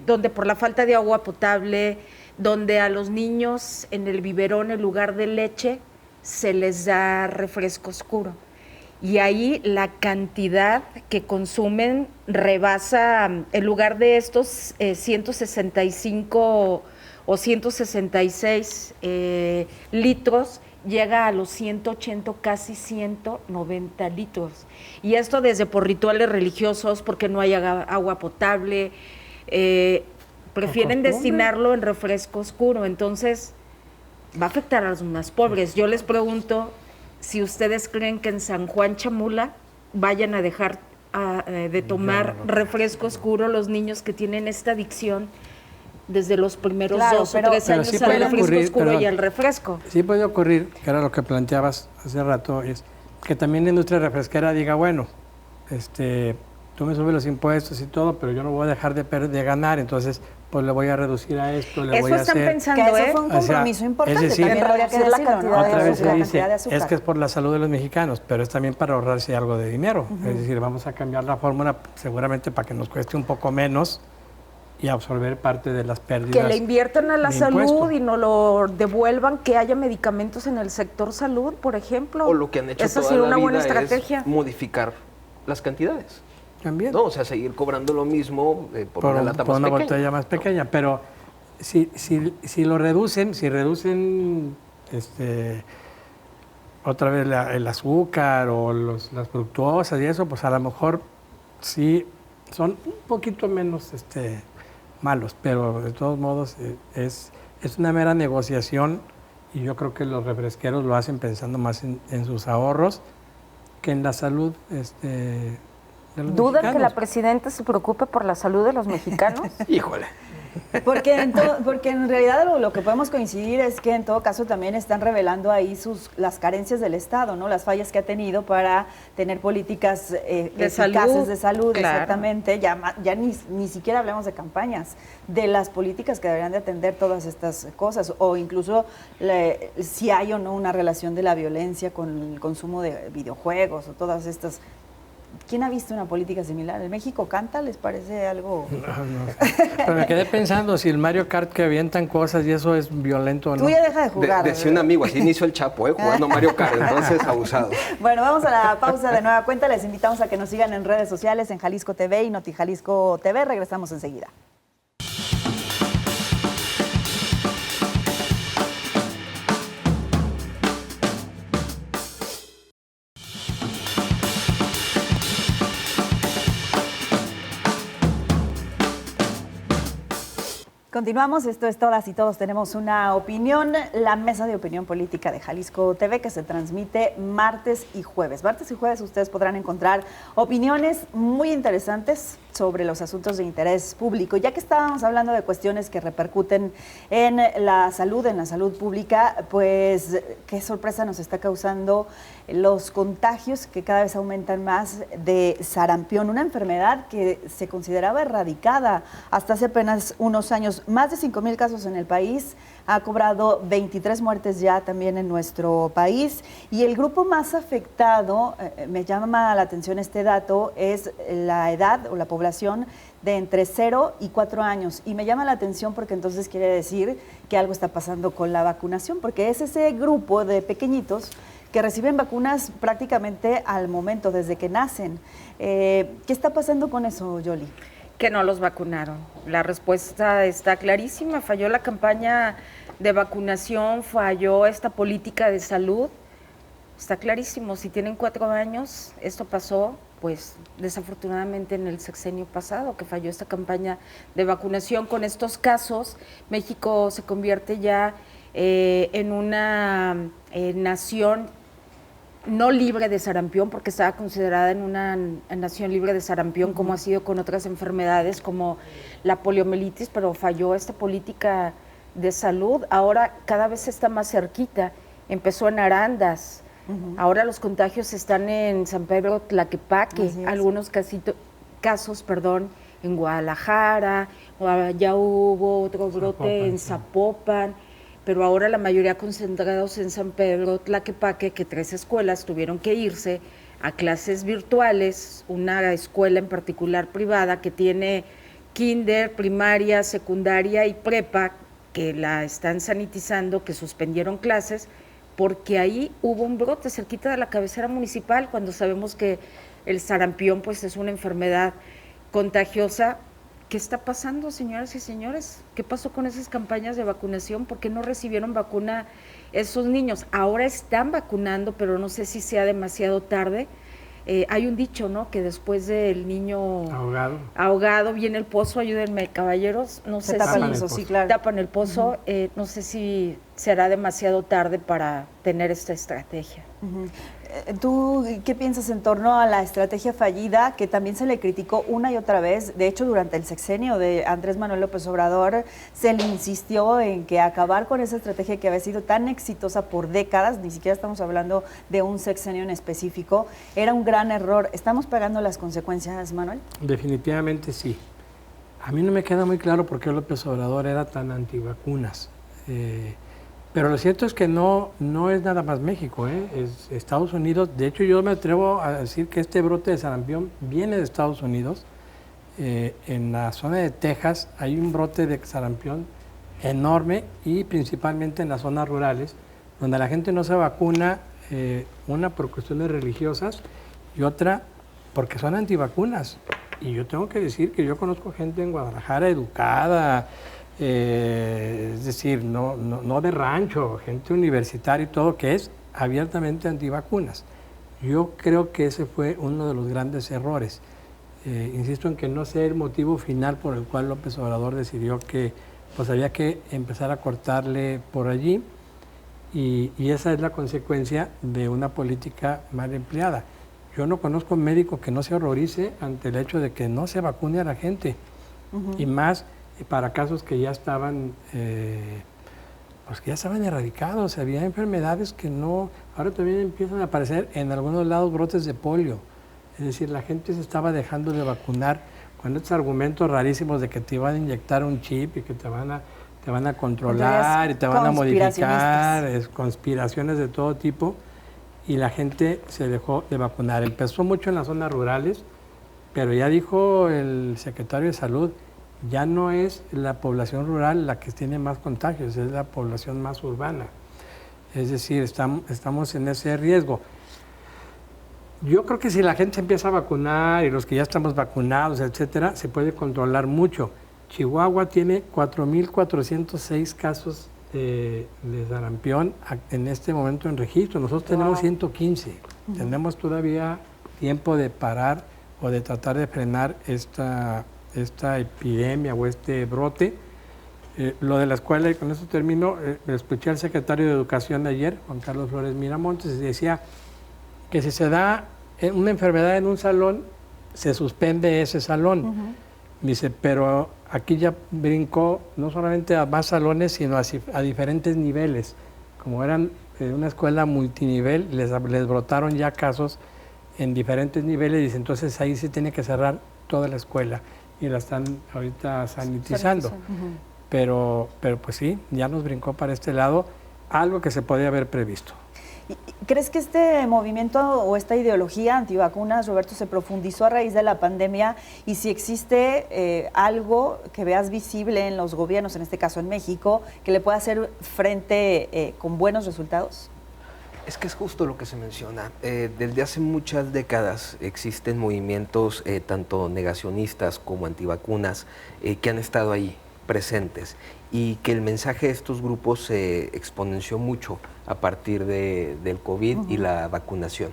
donde por la falta de agua potable, donde a los niños en el biberón, en lugar de leche, se les da refresco oscuro. Y ahí la cantidad que consumen rebasa, en lugar de estos 165 o 166 litros, llega a los 180, casi 190 litros. Y esto desde por rituales religiosos, porque no hay agua potable, prefieren destinarlo en refresco oscuro. Entonces, va a afectar a los más pobres. Yo les pregunto si ustedes creen que en San Juan Chamula vayan a dejar de tomar refresco oscuro los niños que tienen esta adicción desde los primeros Claro, 2 o pero 3 años sí al puede refresco ocurrir, oscuro perdón. y al refresco. Sí puede ocurrir, que era lo que planteabas hace rato, es que también la industria refresquera diga, bueno, tú me subes los impuestos y todo, pero yo no voy a dejar de ganar, entonces pues le voy a reducir a esto, le Eso voy a están hacer... Que pensando, eso fue un O sea, compromiso importante, es decir, también habría que reducir la decirlo, ¿no? cantidad de Otra vez se La dice, cantidad de azúcar. es que es por la salud de los mexicanos, pero es también para ahorrarse algo de dinero. Es decir, vamos a cambiar la fórmula seguramente para que nos cueste un poco menos y absorber parte de las pérdidas. que le inviertan a la de salud impuesto. y no lo devuelvan, que haya medicamentos en el sector salud, por ejemplo. O lo que han hecho Esa toda sería la una buena vida estrategia. es modificar las cantidades. También. No, o sea, seguir cobrando lo mismo por una lata por más una pequeña. botella más pequeña, pero si lo reducen, otra vez el azúcar o las fructuosas y eso, pues a lo mejor sí son un poquito menos malos, pero de todos modos es una mera negociación y yo creo que los refresqueros lo hacen pensando más en sus ahorros que en la salud de los ¿Dudan que la mexicanos. presidenta se preocupe por la salud de los mexicanos? Híjole. Porque en realidad lo que podemos coincidir es que en todo caso también están revelando ahí las carencias del Estado, ¿no? Las fallas que ha tenido para tener políticas eficaces salud, de salud, claro. exactamente. Ya ni siquiera hablamos de campañas, de las políticas que deberían de atender todas estas cosas, o incluso si hay o no una relación de la violencia con el consumo de videojuegos o todas estas. ¿Quién ha visto una política similar? ¿El México canta? ¿Les parece algo? No. Pero me quedé pensando si el Mario Kart que avientan cosas y eso es violento o no. Tú ya deja de jugar. Decía un amigo, así inició el Chapo, jugando Mario Kart, entonces abusado. Bueno, vamos a la pausa de nueva cuenta. Les invitamos a que nos sigan en redes sociales, en Jalisco TV y Noti Jalisco TV. Regresamos enseguida. Continuamos, esto es Todas y Todos tenemos una opinión, la mesa de opinión política de Jalisco TV que se transmite martes y jueves. Martes y jueves ustedes podrán encontrar opiniones muy interesantes sobre los asuntos de interés público. Ya que estábamos hablando de cuestiones que repercuten en la salud pública, pues qué sorpresa nos está causando los contagios que cada vez aumentan más de sarampión, una enfermedad que se consideraba erradicada hasta hace apenas unos años. Más de 5,000 casos en el país, ha cobrado 23 muertes ya también en nuestro país, y el grupo más afectado, me llama la atención este dato, es la edad o la población de entre 0 y 4 años, y me llama la atención porque entonces quiere decir que algo está pasando con la vacunación, porque es ese grupo de pequeñitos que reciben vacunas prácticamente al momento, desde que nacen. ¿Qué está pasando con eso, Yoli? Que no los vacunaron. La respuesta está clarísima. Falló la campaña de vacunación, falló esta política de salud. Está clarísimo. Si tienen 4 años, esto pasó, pues desafortunadamente en el sexenio pasado, que falló esta campaña de vacunación. Con estos casos, México se convierte ya en una nación no libre de sarampión, porque estaba considerada en una nación libre de sarampión, como ha sido con otras enfermedades como la poliomielitis, pero falló esta política de salud. Ahora cada vez está más cerquita, empezó en Arandas, ahora los contagios están en San Pedro Tlaquepaque, algunos casos en Guadalajara, ya hubo otro brote en Zapopan, pero ahora la mayoría concentrados en San Pedro Tlaquepaque, que 3 escuelas tuvieron que irse a clases virtuales, una escuela en particular privada que tiene kinder, primaria, secundaria y prepa, que la están sanitizando, que suspendieron clases, porque ahí hubo un brote cerquita de la cabecera municipal, cuando sabemos que el sarampión pues es una enfermedad contagiosa. ¿Qué está pasando, señoras y señores? ¿Qué pasó con esas campañas de vacunación? ¿Por qué no recibieron vacuna esos niños? Ahora están vacunando, pero no sé si sea demasiado tarde. Hay un dicho, ¿no?, que después del niño ahogado viene el pozo. Ayúdenme, caballeros. No sé si tapan el pozo. No sé si será demasiado tarde para tener esta estrategia. ¿Tú qué piensas en torno a la estrategia fallida que también se le criticó una y otra vez? De hecho, durante el sexenio de Andrés Manuel López Obrador se le insistió en que acabar con esa estrategia que había sido tan exitosa por décadas, ni siquiera estamos hablando de un sexenio en específico, era un gran error. ¿Estamos pagando las consecuencias, Manuel? Definitivamente sí. A mí no me queda muy claro por qué López Obrador era tan antivacunas. Pero lo cierto es que no es nada más México, es Estados Unidos. De hecho, yo me atrevo a decir que este brote de sarampión viene de Estados Unidos. En la zona de Texas hay un brote de sarampión enorme, y principalmente en las zonas rurales, donde la gente no se vacuna, una por cuestiones religiosas y otra porque son antivacunas. Y yo tengo que decir que yo conozco gente en Guadalajara educada, es decir, no de rancho, gente universitaria y todo, que es abiertamente antivacunas. Yo creo que ese fue uno de los grandes errores. Insisto en que no sé el motivo final por el cual López Obrador decidió que pues había que empezar a cortarle por allí, y esa es la consecuencia de una política mal empleada. Yo no conozco un médico que no se horrorice ante el hecho de que no se vacune a la gente, y más para casos que ya estaban erradicados. Había enfermedades que no, ahora también empiezan a aparecer en algunos lados brotes de polio. Es decir, la gente se estaba dejando de vacunar con estos argumentos rarísimos de que te van a inyectar un chip y que te van a controlar y te van a modificar, conspiraciones de todo tipo, y la gente se dejó de vacunar. Empezó mucho en las zonas rurales, pero ya dijo el secretario de Salud, ya no es la población rural la que tiene más contagios, es la población más urbana. Es decir, estamos en ese riesgo. Yo creo que si la gente empieza a vacunar, y los que ya estamos vacunados, etcétera, se puede controlar mucho. Chihuahua tiene 4,406 casos de sarampión en este momento en registro. Nosotros tenemos 115. Tenemos todavía tiempo de parar o de tratar de frenar esta epidemia o este brote. Lo de la escuela, y con eso termino, escuché al secretario de Educación ayer, Juan Carlos Flores Miramontes, y decía que si se da una enfermedad en un salón, se suspende ese salón. Dice, pero aquí ya brincó no solamente a más salones, sino a diferentes niveles. Como eran una escuela multinivel, les brotaron ya casos en diferentes niveles, dice, entonces ahí sí tiene que cerrar toda la escuela y la están ahorita sanitizando. Pero pues sí, ya nos brincó para este lado algo que se podía haber previsto. ¿Crees que este movimiento o esta ideología antivacunas, Roberto, se profundizó a raíz de la pandemia? Y si existe algo que veas visible en los gobiernos, en este caso en México, que le pueda hacer frente con buenos resultados. Es que es justo lo que se menciona. Desde hace muchas décadas existen movimientos tanto negacionistas como antivacunas que han estado ahí presentes y que el mensaje de estos grupos se exponenció mucho a partir del COVID y la vacunación.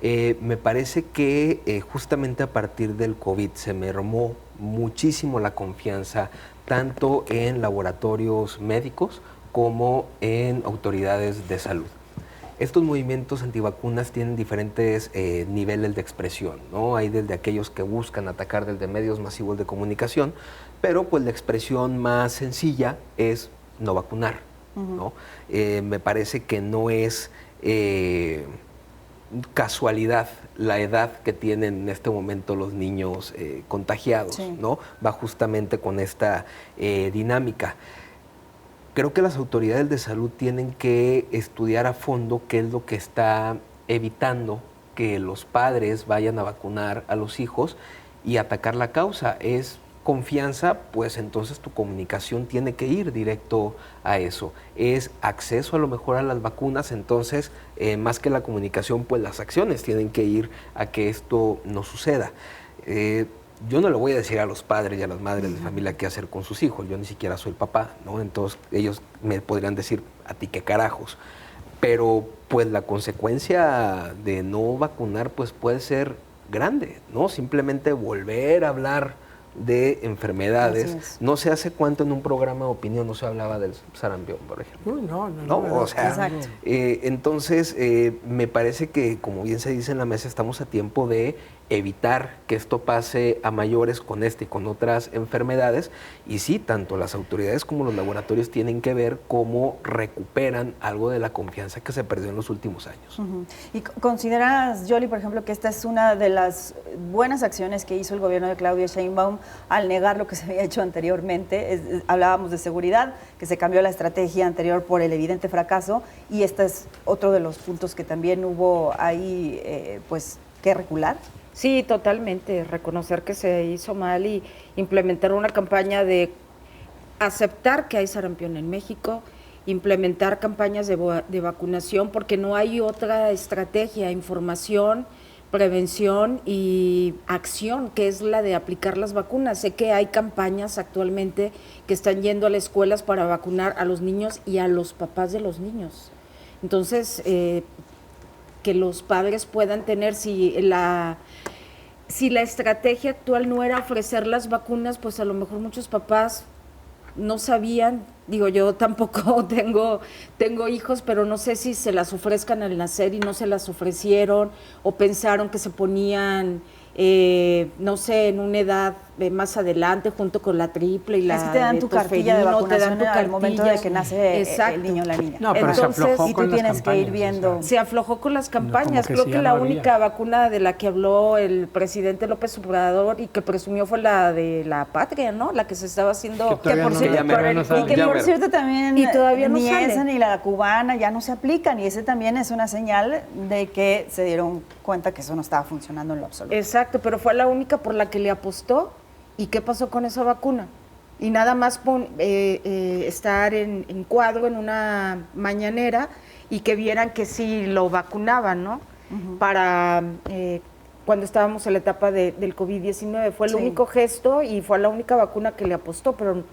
Me parece que justamente a partir del COVID se mermó muchísimo la confianza tanto en laboratorios médicos como en autoridades de salud. Estos movimientos antivacunas tienen diferentes niveles de expresión, ¿no? Hay desde aquellos que buscan atacar desde medios masivos de comunicación, pero pues la expresión más sencilla es no vacunar, ¿no? Me parece que no es casualidad la edad que tienen en este momento los niños contagiados, ¿no? Va justamente con esta dinámica. Creo que las autoridades de salud tienen que estudiar a fondo qué es lo que está evitando que los padres vayan a vacunar a los hijos y atacar la causa. Es confianza, pues entonces tu comunicación tiene que ir directo a eso. Es acceso a lo mejor a las vacunas, entonces más que la comunicación, pues las acciones tienen que ir a que esto no suceda. Yo no le voy a decir a los padres y a las madres de familia qué hacer con sus hijos, yo ni siquiera soy papá, ¿no? Entonces ellos me podrían decir, a ti qué carajos. Pero pues la consecuencia de no vacunar pues puede ser grande, ¿no? Simplemente volver a hablar de enfermedades. No sé hace cuánto en un programa de opinión no se hablaba del sarampión, por ejemplo. No, o sea, entonces me parece que, como bien se dice en la mesa, estamos a tiempo de evitar que esto pase a mayores con este y con otras enfermedades. Y sí, tanto las autoridades como los laboratorios tienen que ver cómo recuperan algo de la confianza que se perdió en los últimos años. ¿Y consideras, Yoli, por ejemplo, que esta es una de las buenas acciones que hizo el gobierno de Claudia Sheinbaum al negar lo que se había hecho anteriormente? Hablábamos de seguridad, que se cambió la estrategia anterior por el evidente fracaso, y este es otro de los puntos que también hubo ahí pues que recular. Sí, totalmente. Reconocer que se hizo mal y implementar una campaña de aceptar que hay sarampión en México, implementar campañas de vacunación, porque no hay otra estrategia, información, prevención y acción, que es la de aplicar las vacunas. Sé que hay campañas actualmente que están yendo a las escuelas para vacunar a los niños y a los papás de los niños. Entonces, que los padres puedan tener, si la estrategia actual no era ofrecer las vacunas, pues a lo mejor muchos papás no sabían. Digo, yo tampoco tengo hijos, pero no sé si se las ofrezcan al nacer y no se las ofrecieron, o pensaron que se ponían, no sé, en una edad más adelante, junto con la triple y la Así te dan tu cartilla de vacunación al momento de que nace el niño o la niña. No, pero entonces, se aflojó y con tú tienes las campañas, que ir viendo. o sea, se aflojó con las campañas. Creo que la única vacuna de la que habló el presidente López Obrador y que presumió fue la de la patria, ¿no? La que se estaba haciendo, que por cierto también y todavía no ni sale. esa ni la cubana ya no se aplican, y ese también es una señal de que se dieron cuenta que eso no estaba funcionando en lo absoluto. Exacto, pero fue la única por la que le apostó. ¿Y qué pasó con esa vacuna? Y nada más estar en cuadro en una mañanera y que vieran que sí lo vacunaban, ¿no? Para cuando estábamos en la etapa del COVID-19. Fue el único gesto y fue la única vacuna que le apostó, pero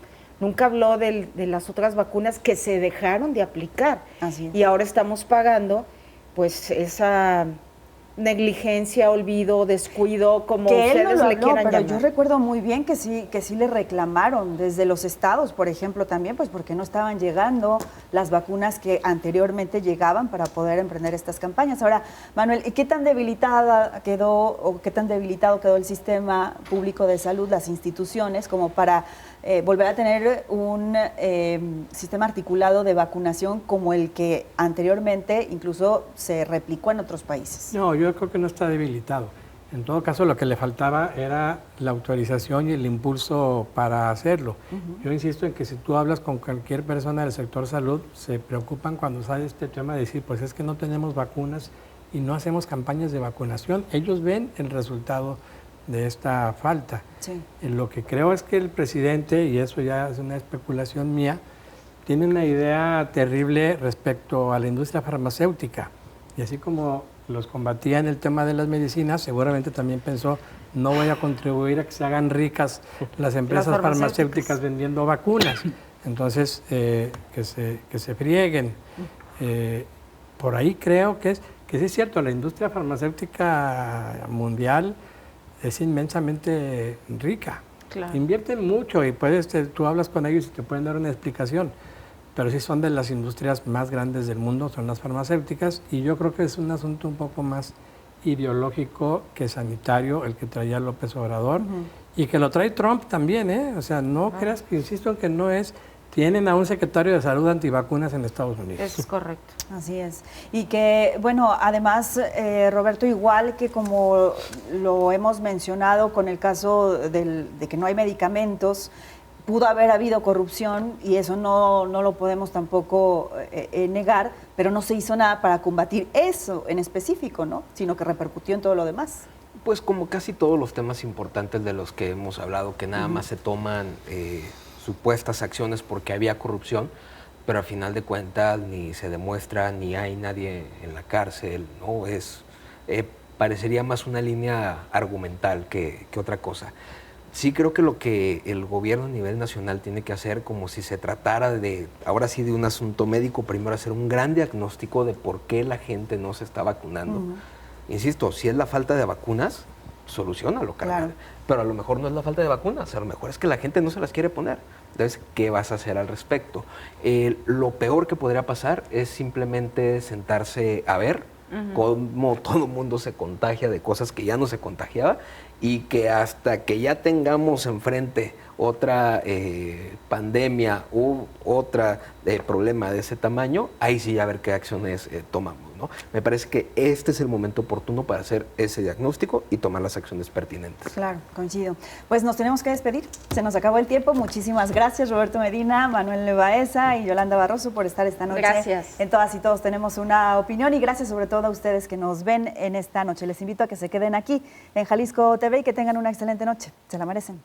nunca habló de las otras vacunas que se dejaron de aplicar. Así es. Y ahora estamos pagando pues esa negligencia, olvido, descuido, como que él ustedes no lo le habló, quieran pero llamar. yo recuerdo muy bien que sí le reclamaron desde los estados, por ejemplo, también, pues porque no estaban llegando las vacunas que anteriormente llegaban para poder emprender estas campañas. Ahora, Manuel, ¿qué tan debilitada quedó o qué tan debilitado quedó el sistema público de salud, las instituciones, como para volver a tener un sistema articulado de vacunación como el que anteriormente incluso se replicó en otros países? No, yo creo que no está debilitado. En todo caso, lo que le faltaba era la autorización y el impulso para hacerlo. Yo insisto en que si tú hablas con cualquier persona del sector salud, se preocupan cuando sale este tema de decir, pues es que no tenemos vacunas y no hacemos campañas de vacunación. Ellos ven el resultado de esta falta. Sí. Lo que creo es que el presidente, y eso ya es una especulación mía, tiene una idea terrible respecto a la industria farmacéutica. Y así como los combatía en el tema de las medicinas, seguramente también pensó, no voy a contribuir a que se hagan ricas las empresas farmacéuticas vendiendo vacunas. Entonces, que se frieguen. Por ahí creo que sí es cierto, la industria farmacéutica mundial es inmensamente rica. Claro. Invierten mucho y tú hablas con ellos y te pueden dar una explicación, pero sí son de las industrias más grandes del mundo, son las farmacéuticas, y yo creo que es un asunto un poco más ideológico que sanitario el que traía López Obrador y que lo trae Trump también, ¿eh? O sea, no creas que, insisto en que no es. Tienen a un secretario de salud antivacunas en Estados Unidos. Es correcto. Así es. Y que, bueno, además, Roberto, igual que como lo hemos mencionado con el caso de que no hay medicamentos, pudo haber habido corrupción y eso no lo podemos tampoco negar, pero no se hizo nada para combatir eso en específico, ¿no? Sino que repercutió en todo lo demás. Pues como casi todos los temas importantes de los que hemos hablado, que nada más se toman supuestas acciones porque había corrupción, pero al final de cuentas ni se demuestra, ni hay nadie en la cárcel, ¿no? Parecería más una línea argumental que otra cosa. Sí creo que lo que el gobierno a nivel nacional tiene que hacer, como si se tratara ahora sí de un asunto médico, primero hacer un gran diagnóstico de por qué la gente no se está vacunando. Insisto, si es la falta de vacunas, soluciónalo, carnal. Claro. Pero a lo mejor no es la falta de vacunas, a lo mejor es que la gente no se las quiere poner. Entonces, ¿qué vas a hacer al respecto? Lo peor que podría pasar es simplemente sentarse a ver cómo todo el mundo se contagia de cosas que ya no se contagiaba y que hasta que ya tengamos enfrente otra pandemia u otra problema de ese tamaño, ahí sí ya ver qué acciones tomamos, ¿no? Me parece que este es el momento oportuno para hacer ese diagnóstico y tomar las acciones pertinentes. Claro, coincido. Pues nos tenemos que despedir. Se nos acabó el tiempo. Muchísimas gracias, Roberto Medina, Manuel Baeza y Yolanda Barroso, por estar esta noche. Gracias. En Todas y Todos tenemos una opinión y gracias sobre todo a ustedes que nos ven en esta noche. Les invito a que se queden aquí en Jalisco TV y que tengan una excelente noche. Se la merecen.